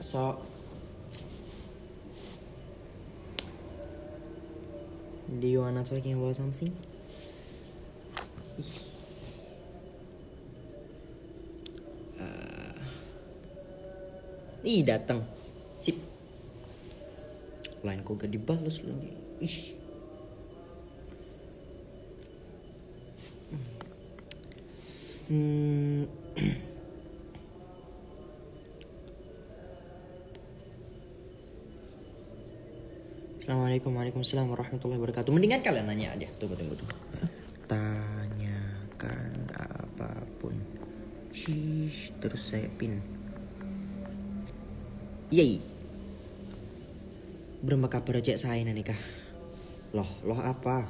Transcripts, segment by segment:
So, do you wanna talking about something? Ih, datang. Sip. Line kok gak dibalas lagi. Ih. Assalamualaikum Waalaikumsalam warahmatullahi wabarakatuh. Mendingan kalian nanya aja. Tunggu. Tanyakan apapun. Terus saya pin. Yey. Berapa kabar aja saya nikah? Loh apa?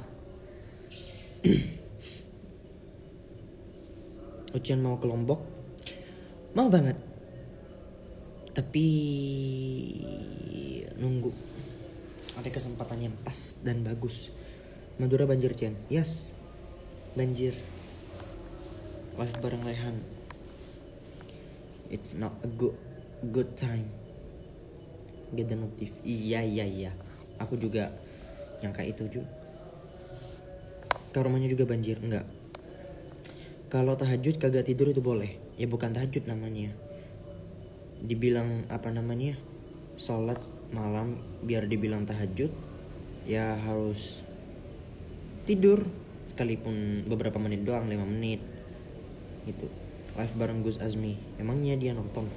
Ujian mau ke Lombok? Mau banget. Tapi nunggu ada kesempatan yang pas dan bagus. Madura banjir, Jen. Yes. Banjir. Live bareng Rehan. It's not a good time. Get the notif. Iya. Aku juga nyangka itu juga. Ke rumahnya juga banjir, enggak. Kalau tahajud kagak tidur itu boleh. Ya bukan tahajud namanya. Dibilang apa namanya? Sholat malam biar dibilang tahajud. Ya harus tidur. Sekalipun beberapa menit doang, 5 menit. Gitu. Live bareng Gus Azmi. Emangnya dia nonton?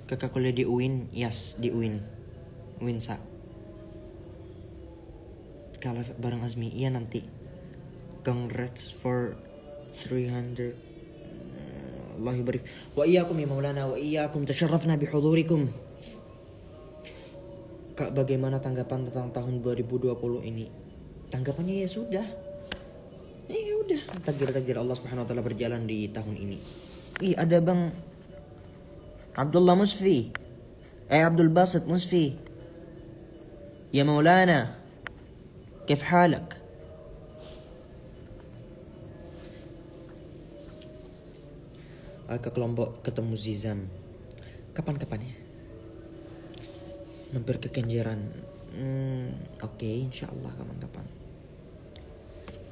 Kakak kuliah di UIN, yes di UIN, UINSA. Kalau bareng Azmi, iya nanti. Congrats for 300. Allah barik. Wa iyyakum ya Maulana, wa iyyakum tasyarrafna bihudurikum. Kak, bagaimana tanggapan tentang tahun 2020 ini? Tanggapannya ya sudah. Ya udah, takdir Allah Subhanahu wa taala berjalan di tahun ini. Ada Bang Abdullah Musfi, Abdul Basit Musfi. Ya Maulana, كيف حالك؟ Ke Lombok ketemu Zizan. Kapan ya? Mampir ke Kenjeran. Oke, insyaallah kapan-kapan.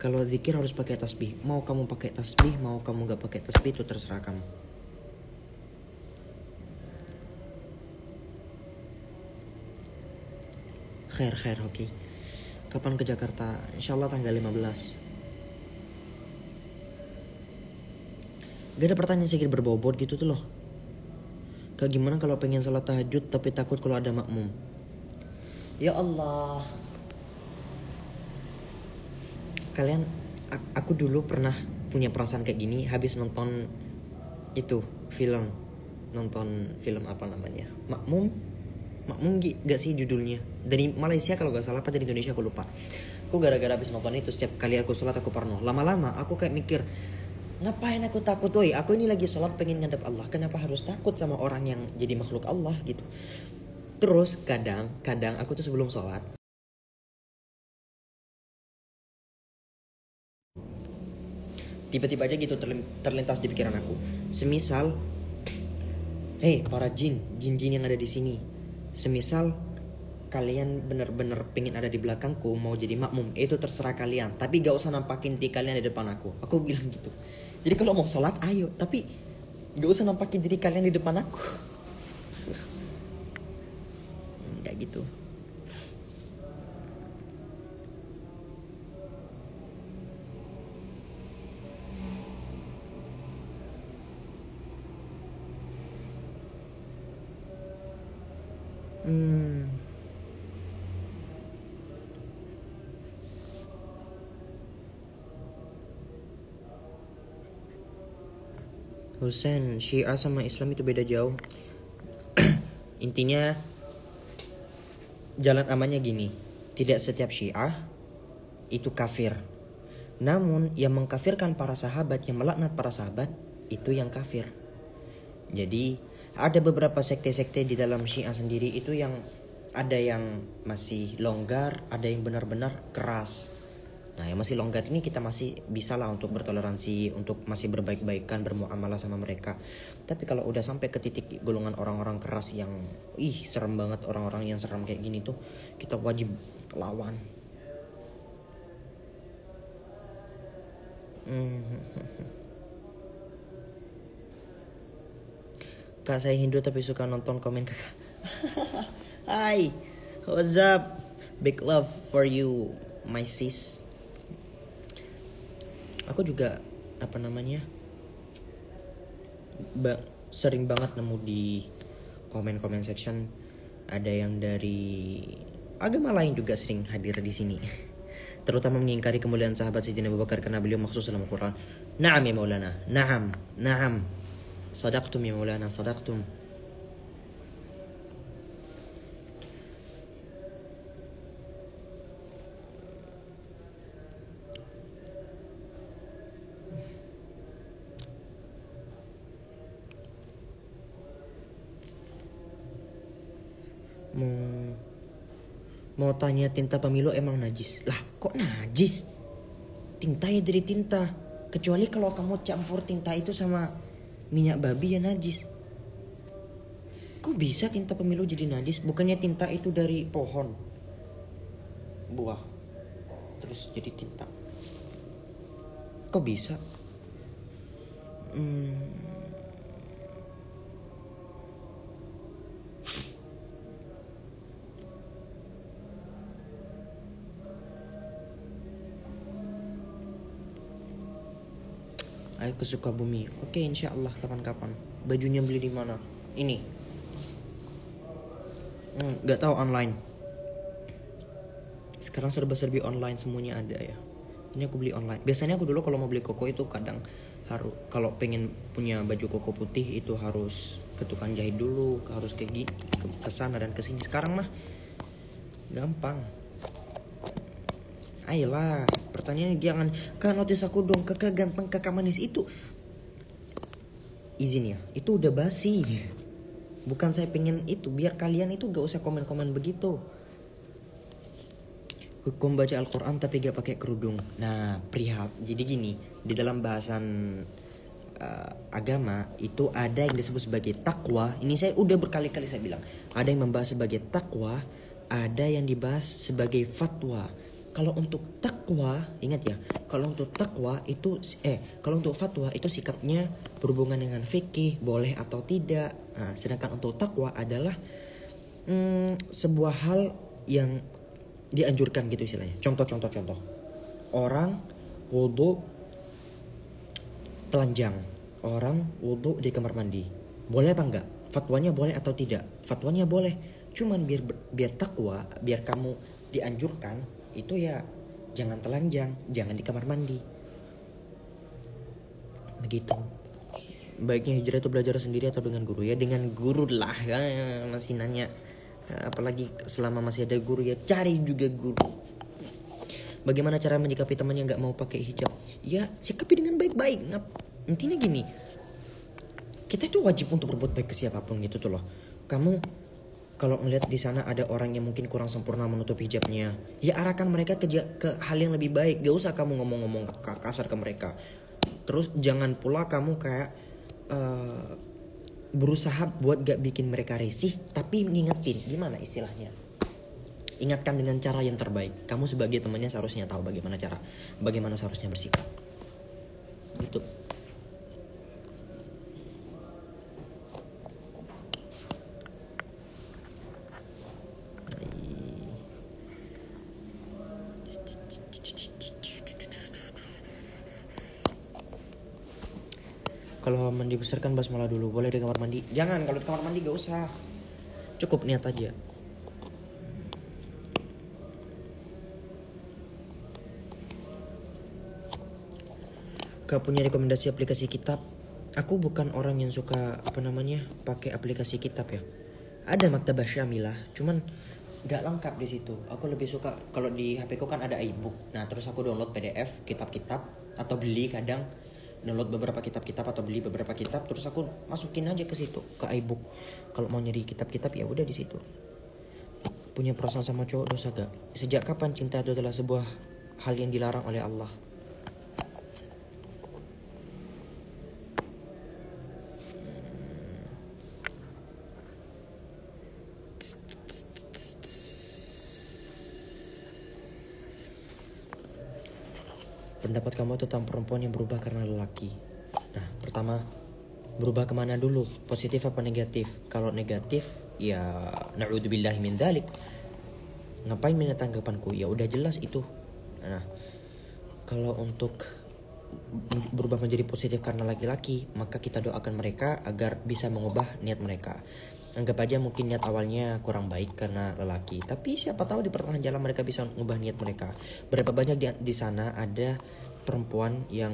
Kalau zikir harus pakai tasbih. Mau kamu pakai tasbih, mau kamu gak pakai tasbih, itu terserah kamu. Khair, oke. Kapan ke Jakarta? Insyaallah tanggal 15. Gak ada pertanyaan sedikit berbobot gitu tuh loh. Kayak gimana kalau pengen sholat tahajud tapi takut kalau ada makmum? Ya Allah. Kalian, aku dulu pernah punya perasaan kayak gini habis nonton itu film. Nonton film apa namanya? Makmum gak sih judulnya? Dari Malaysia kalau gak salah, apa dari Indonesia aku lupa. Aku gara-gara habis nonton itu, setiap kali aku sholat aku parno. Lama-lama aku kayak mikir, ngapain aku takut, woy? Aku ini lagi sholat pengen ngadep Allah. Kenapa harus takut sama orang yang jadi makhluk Allah gitu? Terus kadang aku tuh sebelum sholat, tiba-tiba aja gitu terlintas di pikiran aku. Semisal, para jin yang ada di sini. Semisal kalian bener-bener pengen ada di belakangku, mau jadi makmum, itu terserah kalian. Tapi gak usah nampakin diri kalian di depan aku. Aku bilang gitu. Jadi kalau mau sholat ayo, tapi gak usah nampakin diri kalian di depan aku. Kayak gitu. Husain, Syiah sama Islam itu beda jauh. Intinya jalan amannya gini. Tidak setiap Syiah itu kafir. Namun yang mengkafirkan para sahabat, yang melaknat para sahabat, itu yang kafir. Jadi ada beberapa sekte-sekte di dalam Syiah sendiri itu yang ada yang masih longgar, ada yang benar-benar keras. Nah, yang masih longgar ini kita masih bisa lah untuk bertoleransi, untuk masih berbaik-baikan, bermuamalah sama mereka. Tapi kalau udah sampai ke titik golongan orang-orang keras yang serem banget, orang-orang yang serem kayak gini tuh, kita wajib lawan. Kak, saya Hindu tapi suka nonton komen kakak. Hai, what's up? Big love for you, my sis. Aku juga sering banget nemu di komen-komen section ada yang dari agama lain juga sering hadir di sini. Terutama mengingkari kemuliaan sahabat Sayyidina Abu Bakar karena beliau maksus dalam Al-Quran. Naam ya Maulana, naam. Sadaqtum ya Maulana, sadaqtum. Mau tanya tinta pemilu emang najis? Lah kok najis? Tinta ya dari tinta. Kecuali kalau kamu campur tinta itu sama minyak babi ya najis. Kok bisa tinta pemilu jadi najis? Bukannya tinta itu dari pohon, buah, terus jadi tinta. Kok bisa? Ayo ke Sukabumi. Oke, insya Allah kapan-kapan. Bajunya beli di mana? Ini. Nggak tahu, online. Sekarang serba-serbi online, semuanya ada ya. Ini aku beli online. Biasanya aku dulu kalau mau beli koko itu kadang harus, kalau pengen punya baju koko putih itu harus ke tukang jahit dulu, harus kayak gini, ke sana dan ke sini. Sekarang mah gampang. Ayolah, pertanyaannya jangan Kak notice aku dong, kakak ganteng, kakak manis itu. Izin ya, itu udah basi. Bukan saya pengen itu, biar kalian itu gak usah komen-komen begitu. Hukum baca Al-Quran tapi gak pakai kerudung. Nah, perihal, jadi gini, di dalam bahasan agama itu ada yang disebut sebagai takwa. Ini saya udah berkali-kali saya bilang, ada yang membahas sebagai takwa, ada yang dibahas sebagai fatwa. Kalau untuk takwa, ingat ya, kalau untuk takwa itu kalau untuk fatwa itu sikapnya berhubungan dengan fikih, boleh atau tidak. Nah, sedangkan untuk takwa adalah sebuah hal yang dianjurkan gitu istilahnya. Contoh. Orang wudu telanjang, orang wudu di kamar mandi. Boleh apa enggak? Fatwanya boleh atau tidak? Fatwanya boleh. Cuman biar takwa, biar kamu dianjurkan itu ya jangan telanjang, jangan di kamar mandi. Begitu. Baiknya hijrah itu belajar sendiri atau dengan guru? Ya dengan guru lah, masih nanya. Apalagi selama masih ada guru ya cari juga guru. Bagaimana cara menyikapi teman yang gak mau pakai hijab? Ya sikapi dengan baik-baik. Intinya gini, kita itu wajib untuk berbuat baik ke siapapun gitu tuh loh. Kamu kalau ngelihat di sana ada orang yang mungkin kurang sempurna menutup hijabnya, ya arahkan mereka ke hal yang lebih baik. Gak usah kamu ngomong-ngomong kasar ke mereka. Terus jangan pula kamu kayak berusaha buat gak bikin mereka risih, tapi ngingetin. Gimana istilahnya? Ingatkan dengan cara yang terbaik. Kamu sebagai temannya seharusnya tahu bagaimana seharusnya bersikap. Gitu. Kalau mandi besar kan basmalah dulu. Boleh di kamar mandi? Jangan, kalau di kamar mandi gak usah. Cukup niat aja. Kak punya rekomendasi aplikasi kitab? Aku bukan orang yang suka pakai aplikasi kitab ya. Ada Maktabah Syamilah, cuman gak lengkap di situ. Aku lebih suka kalau di HP ku kan ada iBook. Nah, terus aku download PDF, kitab-kitab atau beli kadang download beberapa kitab-kitab atau beli beberapa kitab, terus aku masukin aja ke situ ke iBook. Kalau mau nyari kitab-kitab ya udah di situ. Punya perasaan sama cowok dosa gak? Sejak kapan cinta itu adalah sebuah hal yang dilarang oleh Allah? Pendapat kamu tentang perempuan yang berubah karena lelaki. Nah, pertama, berubah kemana dulu? Positif apa negatif? Kalau negatif, ya na'udzubillahi min dzalik. Ngapain minta tanggapanku? Ya udah jelas itu. Nah, kalau untuk berubah menjadi positif karena laki-laki, maka kita doakan mereka agar bisa mengubah niat mereka. Anggap aja mungkin niat awalnya kurang baik karena lelaki, tapi siapa tahu di pertengahan jalan mereka bisa mengubah niat mereka. Berapa banyak di sana ada perempuan yang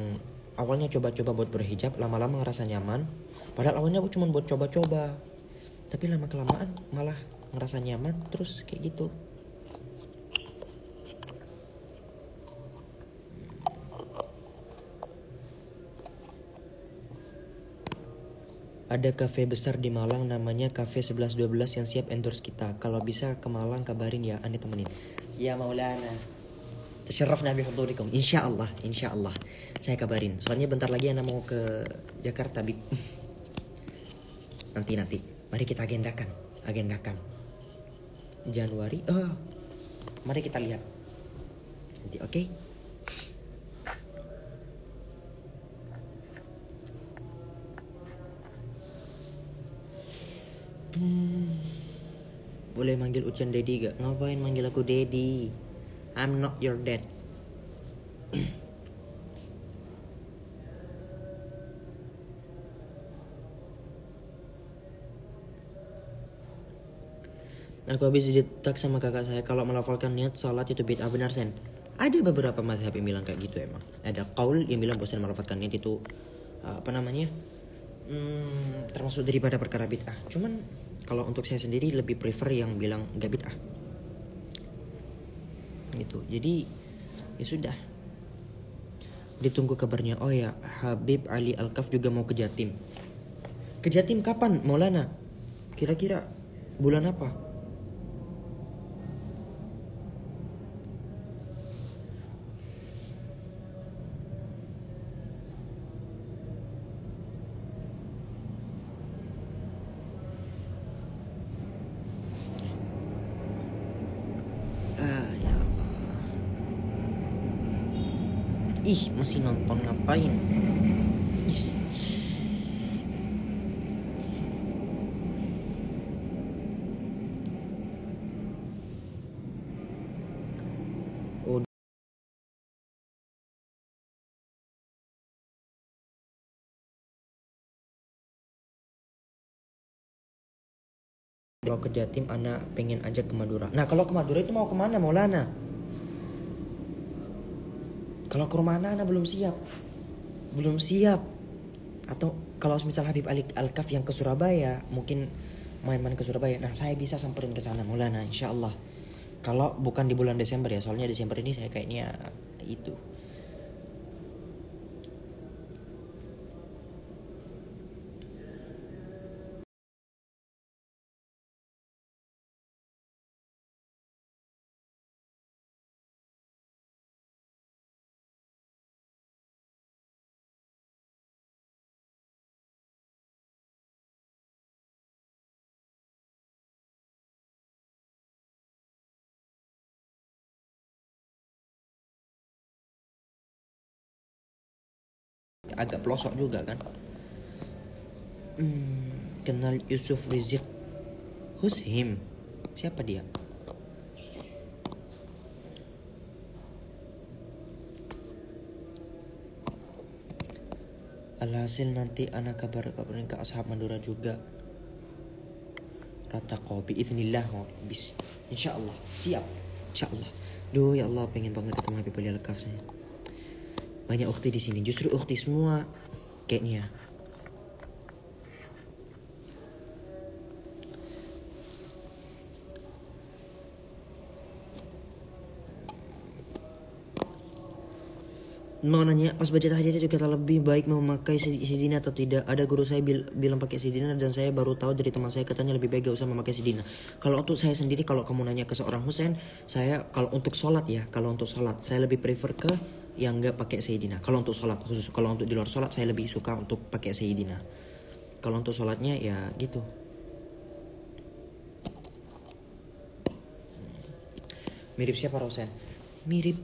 awalnya coba-coba buat berhijab, lama-lama ngerasa nyaman. Padahal awalnya aku cuma buat coba-coba, tapi lama-kelamaan malah ngerasa nyaman terus kayak gitu. Ada kafe besar di Malang namanya Cafe 1112 yang siap endorse kita. Kalau bisa ke Malang kabarin ya, Ani temenin. Ya Maulana. Tasyarrafna bihudurikum. Insyaallah, insyaallah. Saya kabarin. Soalnya bentar lagi Ana mau ke Jakarta, Bib. Nanti. Mari kita agendakan. Januari. Oh. Mari kita lihat. Nanti oke? Okay? Boleh manggil Ucan Dedi gak? Ngapain manggil aku Dedi? I'm not your dad. Aku habis ditak sama kakak saya kalau melafalkan niat salat itu bid'ah. Benar Sen? Ada beberapa mazhab yang bilang kayak gitu emang. Ada qaul yang bilang bosan melafalkan niat itu termasuk daripada perkara bid'ah. Cuman kalau untuk saya sendiri lebih prefer yang bilang gak bid'ah. Gitu. Jadi ya sudah. Ditunggu kabarnya. Oh ya, Habib Ali Alkaf juga mau ke Jatim. Ke Jatim kapan, Maulana? Kira-kira bulan apa? Ya Allah. Ih, masih nonton ngapain? Ih. Kalau ke Jatim, anak pengen ajak ke Madura. Nah, kalau ke Madura itu mau kemana, Maulana? Kalau ke rumah anak belum siap. Atau kalau misal Habib Ali Alkaf yang ke Surabaya, mungkin main-main ke Surabaya. Nah, saya bisa samperin ke sana, Maulana, insya Allah. Kalau bukan di bulan Desember ya, soalnya Desember ini saya kayaknya itu. Agak pelosok juga kan. Kenal Yusuf Rizik. Who's him? Siapa dia? Alhasil nanti anak kabarin ke ashab Madura juga. Kata kopi iznillah bis. Insyaallah siap. Insyaallah. Duh ya Allah, pengen banget ketemu Habib Ali Alkaf. Banyak ukhti di sini. Justru ukhti semua kayaknya. Mau nanya, pas budget hajat itu kata lebih baik memakai sidina atau tidak? Ada guru saya bilang pakai sidina dan saya baru tahu dari teman saya katanya lebih baik gak usah memakai sidina. Kalau untuk saya sendiri, kalau kamu nanya ke seorang Husain, saya kalau untuk sholat ya, kalau untuk sholat saya lebih prefer ke yang nggak pakai sidina. Kalau untuk sholat khusus, kalau untuk di luar sholat saya lebih suka untuk pakai sidina. Kalau untuk sholatnya ya gitu. Mirip siapa Rosen? Mirip,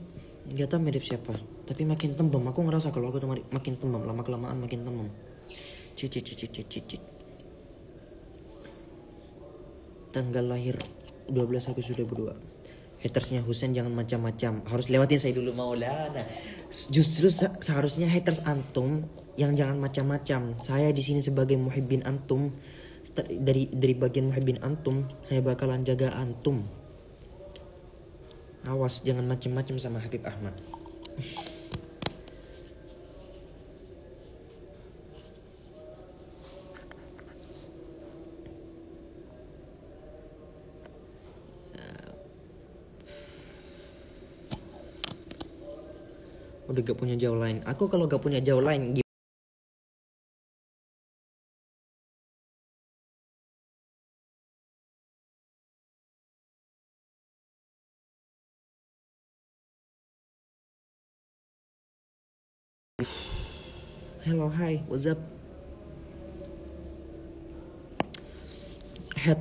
nggak tahu mirip siapa. Tapi makin tembem. Aku ngerasa kalau aku tuh makin tembem, lama kelamaan makin tembem. Cicit. Tanggal lahir 12 Agustus 2002. Hatersnya Husain jangan macam-macam. Harus lewatin saya dulu Maulana. Justru seharusnya haters antum yang jangan macam-macam. Saya di sini sebagai muhibbin antum. Dari bagian muhibbin antum, saya bakalan jaga antum. Awas jangan macam-macam sama Habib Ahmad. Udah gak punya jauh lain. Aku kalau gak punya jauh lain hello, hi, what's up? Head,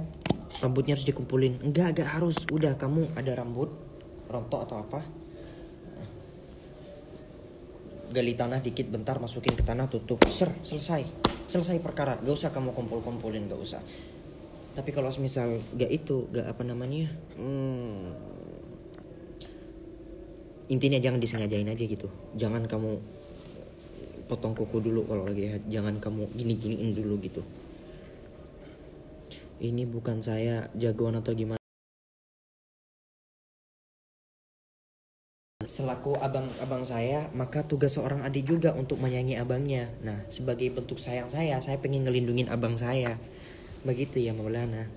rambutnya harus dikumpulin. Enggak harus. Udah kamu ada rambut rontok atau apa? Gali tanah dikit bentar, masukin ke tanah, tutup. Selesai perkara. Gak usah kamu kumpulin, gak usah. Tapi kalau misal gak itu, gak apa namanya, intinya jangan disengajain aja gitu. Jangan kamu potong kuku dulu kalau lagi head. Jangan kamu gini-giniin dulu gitu. Ini bukan saya jagoan atau gimana. Selaku abang saya, maka tugas seorang adik juga untuk menyayangi abangnya. Nah, sebagai bentuk sayang saya pengen ngelindungin abang saya. Begitu ya Maulana.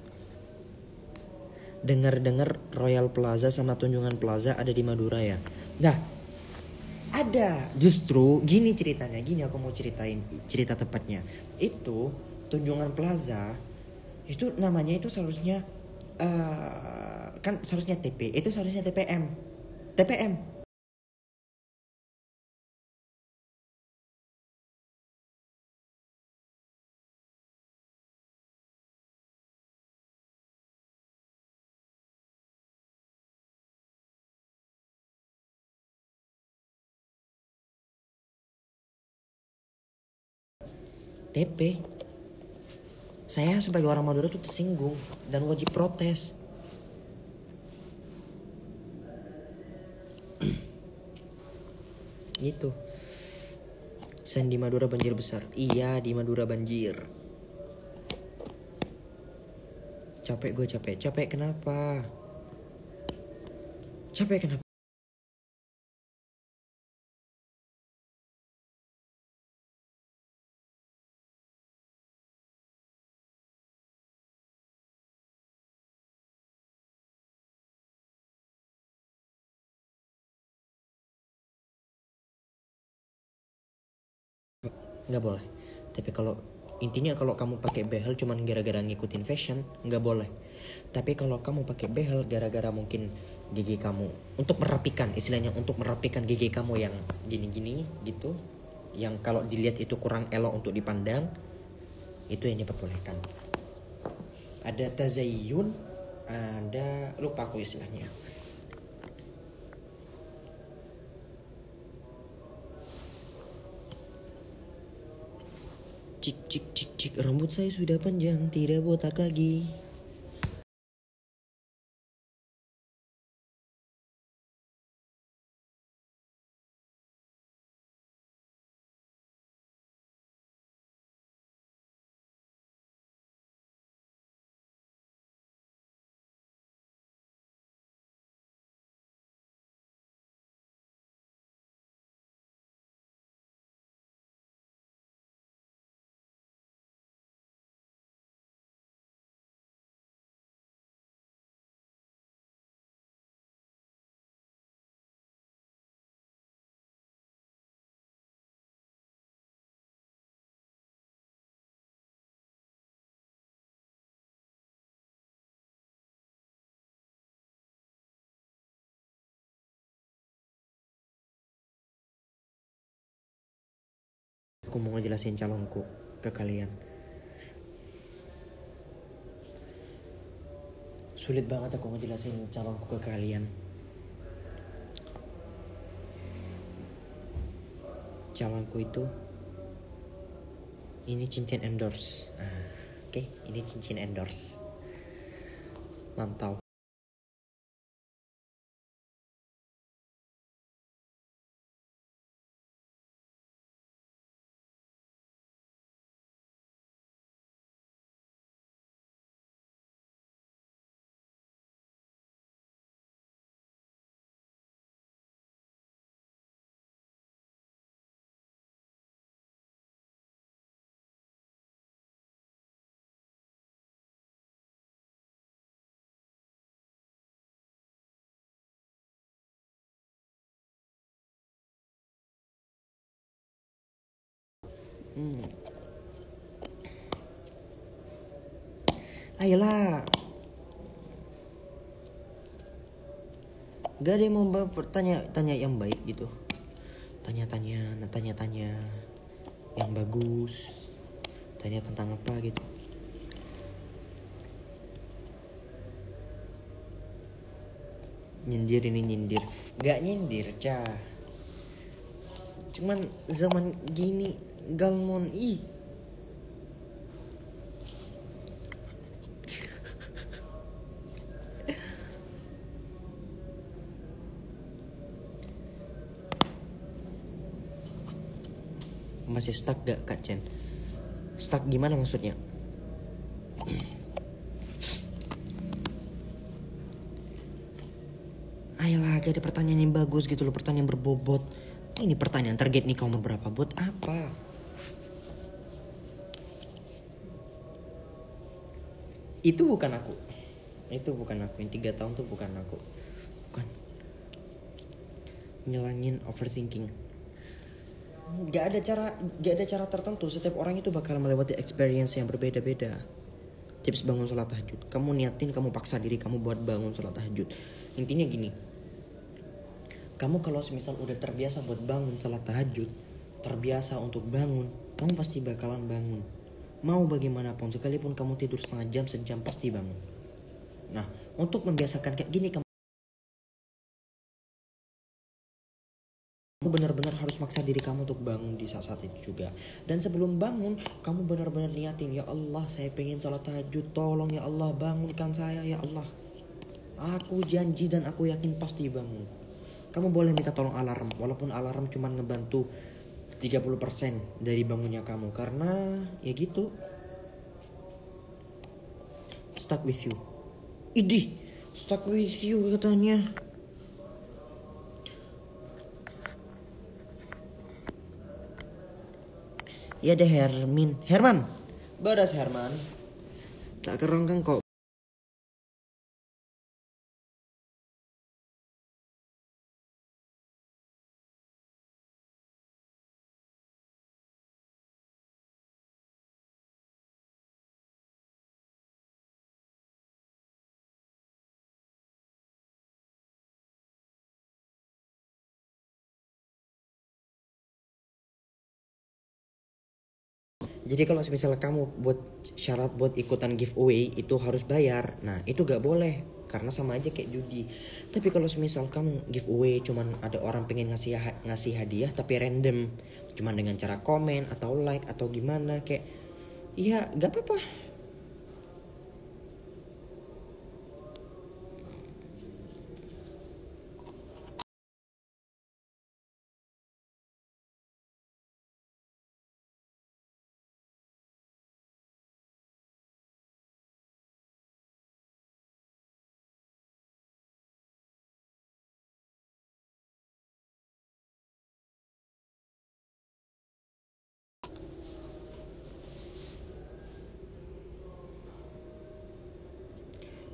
Dengar-dengar Royal Plaza sama Tunjungan Plaza ada di Madura ya. Nah, ada. Justru gini ceritanya, gini aku mau ceritain cerita tepatnya. Itu Tunjungan Plaza itu namanya itu seharusnya kan seharusnya TP, itu seharusnya TPM. TP. Saya sebagai orang Madura tuh tersinggung dan wajib protes. Gitu. Sen di Madura banjir besar. Iya, di Madura banjir. Capek gue capek. Capek kenapa? Capek kenapa? Nggak boleh. Tapi kalau intinya kalau kamu pakai behel cuman gara-gara ngikutin fashion, nggak boleh. Tapi kalau kamu pakai behel gara-gara mungkin gigi kamu untuk merapikan, istilahnya untuk merapikan gigi kamu yang gini-gini gitu, yang kalau dilihat itu kurang elok untuk dipandang, itu yang diperbolehkan. Ada tazayyun, ada lupa aku istilahnya. Cik, rambut saya sudah panjang, tidak botak lagi. Aku mau ngejelasin calonku ke kalian. Sulit banget aku ngejelasin calonku ke kalian. Calonku itu ini cincin endorse. Oke, ini cincin endorse. Mantap. Ayolah. Gak ada yang mau tanya yang baik gitu. Tanya yang bagus. Tanya tentang apa gitu. Nyindir ini nyindir. Gak nyindir, Cah. Cuman zaman gini galmon Masih stuck gak Kak Chen? Stuck gimana maksudnya? Ayolah, gak ada pertanyaan yang bagus gitu loh, pertanyaan berbobot. Ini pertanyaan target nih kamu berapa? Buat apa? Itu bukan aku. Yang 3 tahun tuh bukan aku. Bukan. Nyelangin overthinking. Gak ada cara tertentu. Setiap orang itu bakal melewati experience yang berbeda-beda. Tips bangun sholat tahajud. Kamu niatin, kamu paksa diri kamu buat bangun sholat tahajud. Intinya gini. Kamu kalau semisal udah terbiasa buat bangun sholat tahajud, terbiasa untuk bangun, kamu pasti bakalan bangun. Mau bagaimanapun, sekalipun kamu tidur setengah jam, sejam, pasti bangun. Nah, untuk membiasakan kayak gini, kamu benar-benar harus maksa diri kamu untuk bangun di saat-saat itu juga. Dan sebelum bangun, kamu benar-benar niatin, ya Allah, saya pengen sholat tahajud, tolong ya Allah, bangunkan saya ya Allah. Aku janji dan aku yakin pasti bangun. Kamu boleh minta tolong alarm, walaupun alarm cuma ngebantu 30% dari bangunnya kamu. Karena ya gitu, stuck with you. Idih, stuck with you katanya. Ya deh Herman. Beres Herman. Tak kerongkang kok. Jadi kalau misalnya kamu buat syarat buat ikutan giveaway itu harus bayar. Nah itu gak boleh, karena sama aja kayak judi. Tapi kalau misal kamu giveaway cuman ada orang pengen ngasih hadiah tapi random, cuman dengan cara komen atau like atau gimana, kayak ya gak apa-apa.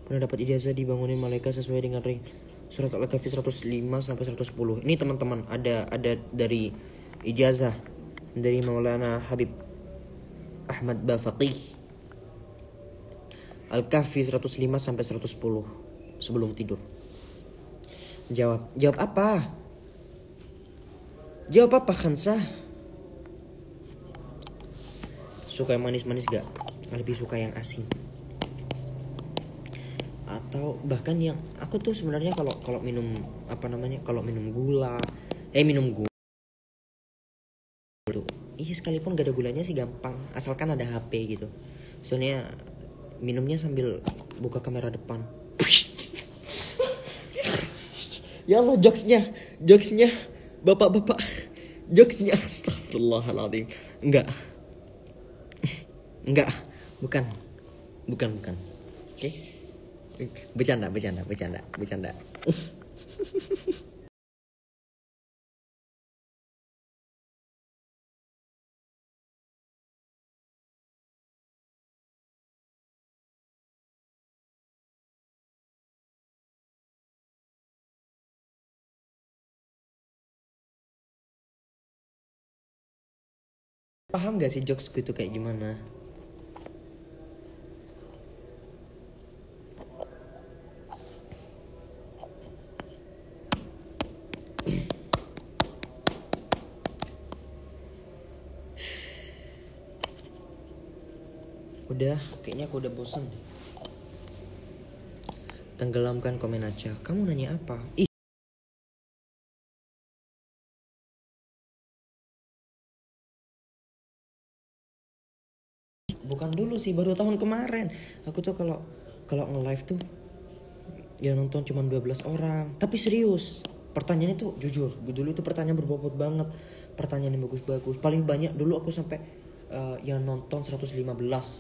Pernah dapat ijazah dibangunin malaikat sesuai dengan ring surat Al-Kahfi 105 sampai 110. Ini teman-teman ada dari ijazah dari Maulana Habib Ahmad Bafaqih. Al-Kahfi 105 sampai 110 sebelum tidur. Jawab apa? Jawab apa Khansah? Suka yang manis-manis gak? Lebih suka yang asin? Atau bahkan yang aku tuh sebenarnya kalau minum apa namanya, kalau minum gula, minum gula tuh, sekalipun gak ada gulanya sih gampang, asalkan ada HP gitu. Soalnya minumnya sambil buka kamera depan. Ya Allah, jokesnya bapak-bapak, jokesnya astagfirullahaladzim. Enggak, bukan. Oke. Bercanda. Paham gak sih jokesku itu kayak gimana? Udah, kayaknya aku udah bosan. Tenggelamkan komen aja. Kamu nanya apa? Bukan dulu sih, baru tahun kemarin. Aku tuh kalau nge-live tuh ya nonton cuma 12 orang. Tapi serius, pertanyaannya tuh jujur, dulu itu pertanyaan berbobot banget. Pertanyaan yang bagus-bagus. Paling banyak dulu aku sampai yang nonton 115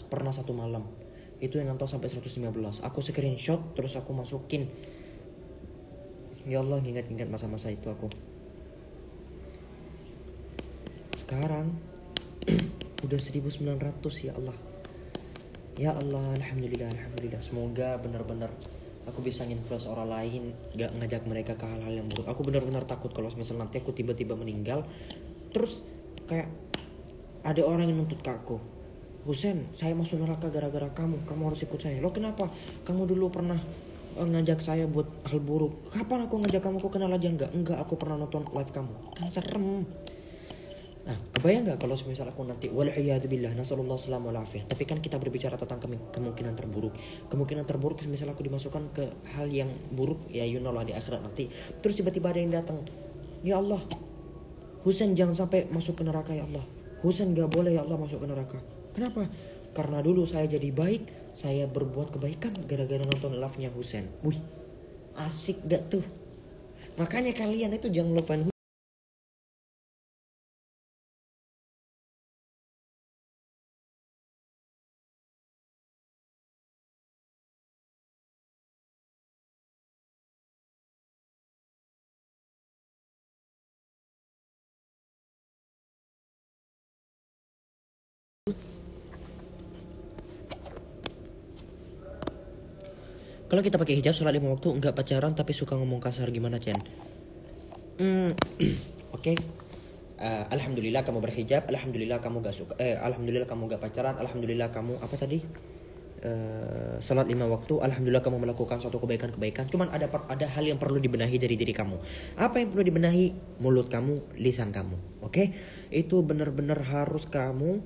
pernah satu malam. Itu yang nonton sampai 115. Aku screenshot terus aku masukin. Ya Allah, ingat-ingat masa-masa itu aku. Sekarang udah 1900, ya Allah. Ya Allah, alhamdulillah. Semoga benar-benar aku bisa influence orang lain, gak ngajak mereka ke hal-hal yang buruk. Aku benar-benar takut kalau misalnya nanti aku tiba-tiba meninggal, terus kayak ada orang yang nuntut ke aku, Husen, saya masuk neraka gara-gara kamu harus ikut saya. Lo kenapa? Kamu dulu pernah ngajak saya buat hal buruk. Kapan aku ngajak kamu? Kok kenal aja enggak, aku pernah nonton live kamu. Kan serem. Nah, kebayang gak kalau misal aku nanti wal'iyadzubillah, nasallallahu salam wal afiyah. Tapi kan kita berbicara tentang kemungkinan terburuk. Kemungkinan terburuk misal aku dimasukkan ke hal yang buruk, ya you know lah di akhirat nanti. Terus tiba-tiba ada yang datang, ya Allah, Husen jangan sampai masuk ke neraka ya Allah. Husen gak boleh ya Allah masuk ke neraka. Kenapa? Karena dulu saya jadi baik, saya berbuat kebaikan gara-gara nonton live-nya Husen. Wih, asik gak tuh? Makanya kalian itu jangan lupain. Kalau kita pakai hijab sholat 5 waktu, enggak pacaran tapi suka ngomong kasar, gimana Chen? Oke. Alhamdulillah kamu berhijab, alhamdulillah kamu gak suka, alhamdulillah kamu gak pacaran, alhamdulillah kamu apa tadi? Salat 5 waktu, alhamdulillah kamu melakukan suatu kebaikan. Cuman ada hal yang perlu dibenahi dari diri kamu. Apa yang perlu dibenahi? Mulut kamu, lisan kamu. Oke? Itu benar-benar harus kamu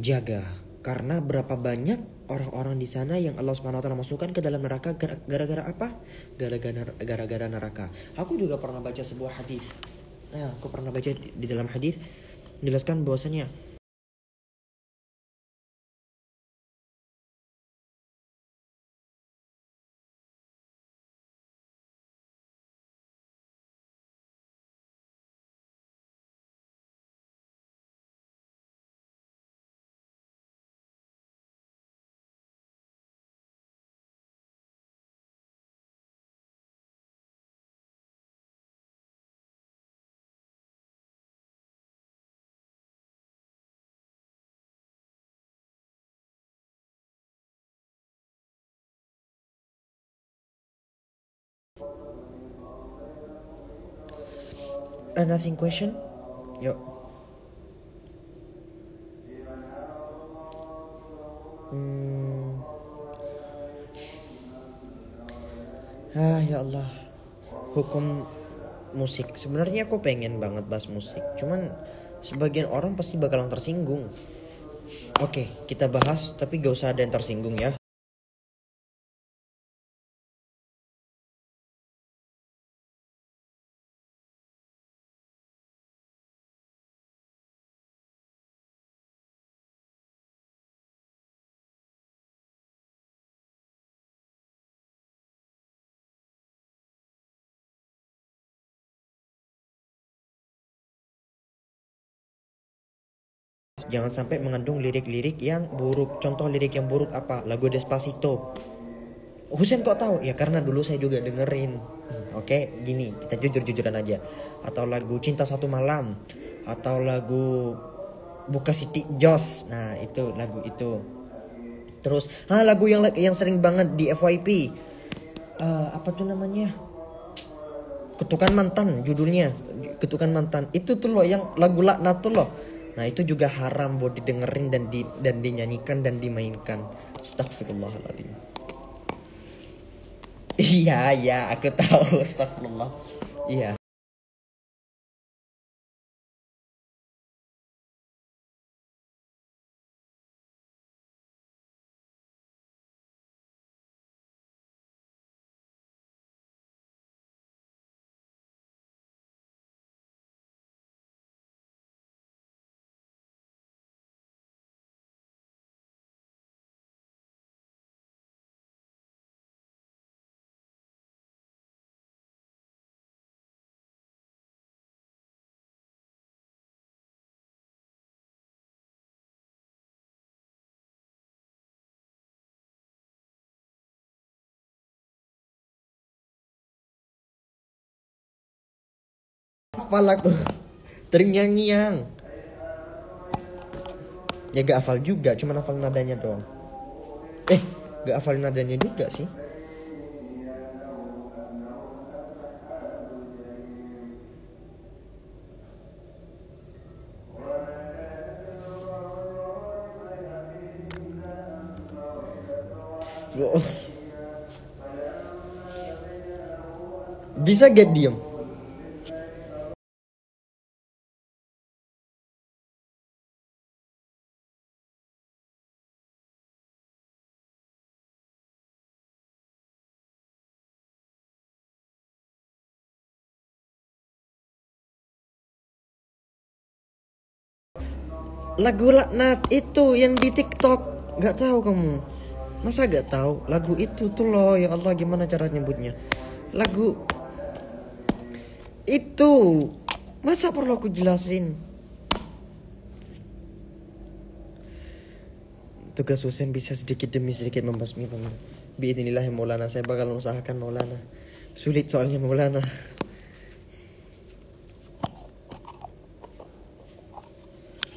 jaga. Karena berapa banyak orang-orang di sana yang Allah Subhanahu wa taala masukkan ke dalam neraka gara-gara apa? Gara-gara neraka. Aku juga pernah baca sebuah hadis. Nah, aku pernah baca di dalam hadis menjelaskan bahwasanya nothing question. Yuk. Ya Allah. Hukum musik. Sebenarnya aku pengen banget bahas musik. Cuman sebagian orang pasti bakalan tersinggung. Oke, kita bahas tapi gak usah ada yang tersinggung ya. Jangan sampai mengandung lirik-lirik yang buruk. Contoh lirik yang buruk apa? Lagu Despacito. Husen kok tahu? Ya karena dulu saya juga dengerin. Oke, gini, kita jujur-jujuran aja. Atau lagu Cinta Satu Malam, atau lagu Buka City Jos. Nah, itu lagu itu. Terus, lagu yang sering banget di FYP. Apa tuh namanya? Ketukan Mantan judulnya. Ketukan Mantan. Itu tuh loh yang lagu laknat tuh loh. Nah, itu juga haram buat didengerin dan dinyanyikan dan dimainkan. Astagfirullahaladzim. Iya, aku tahu. Astagfirullah. Iya. Hafal aku. Terngiang-ngiang. Ya gak hafal juga, cuma hafal nadanya doang. Gak hafal nadanya juga sih. Bisa gak diem? Lagu laknat itu yang di TikTok, gak tahu kamu? Masa gak tahu? Lagu itu tuh loh, ya Allah gimana cara nyebutnya? Lagu itu, masa perlu aku jelasin? Tugas Husen bisa sedikit demi sedikit membasmi Biidznillah Maulana. Saya bakal usahakan Maulana. Sulit soalnya Maulana.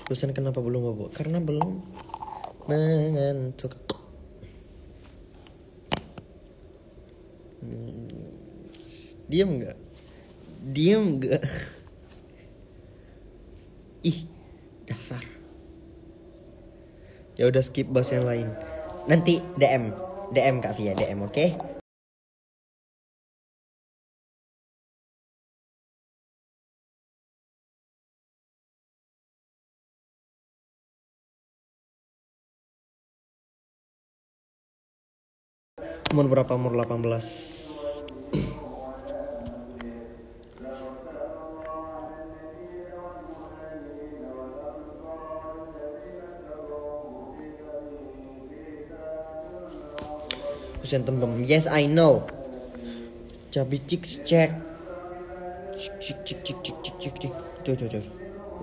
Husen kenapa belum bobo? Karena belum mengantuk. Diam nggak? Ih, dasar. Ya udah skip bahas yang lain. Nanti DM Kak Via, DM, oke? Umur berapa? Umur 18. Husen tembem. Yes, I know. Cabi chicks cek. Cik. Tuh.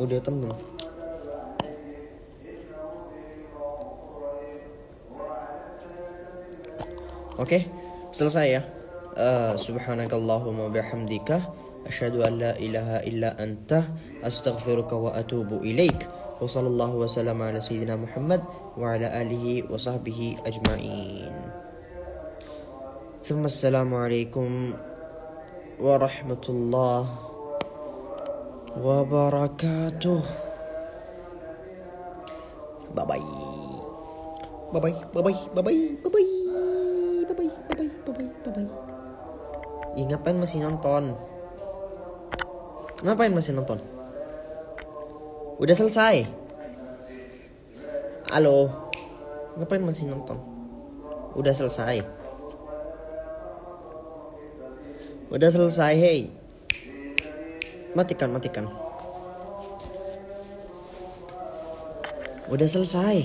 Udah tembem. Oke, selesai ya. Subhanakallahumma bihamdika asyhadu an la ilaha illa anta astaghfiruka wa atubu ilaik. Wa sallallahu wa sallam ala sayyidina Muhammad wa ala alihi wa sahbihi ajmain. Thumma assalamualaikum warahmatullahi wabarakatuh. Bye-bye. Ih, ngapain masih nonton? Udah selesai. Halo. Ngapain masih nonton? Udah selesai. Udah selesai, hey. Matikan. Udah selesai.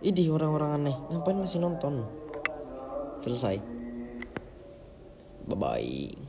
Idih, orang-orang aneh. Ngapain masih nonton? Selesai. Bye-bye.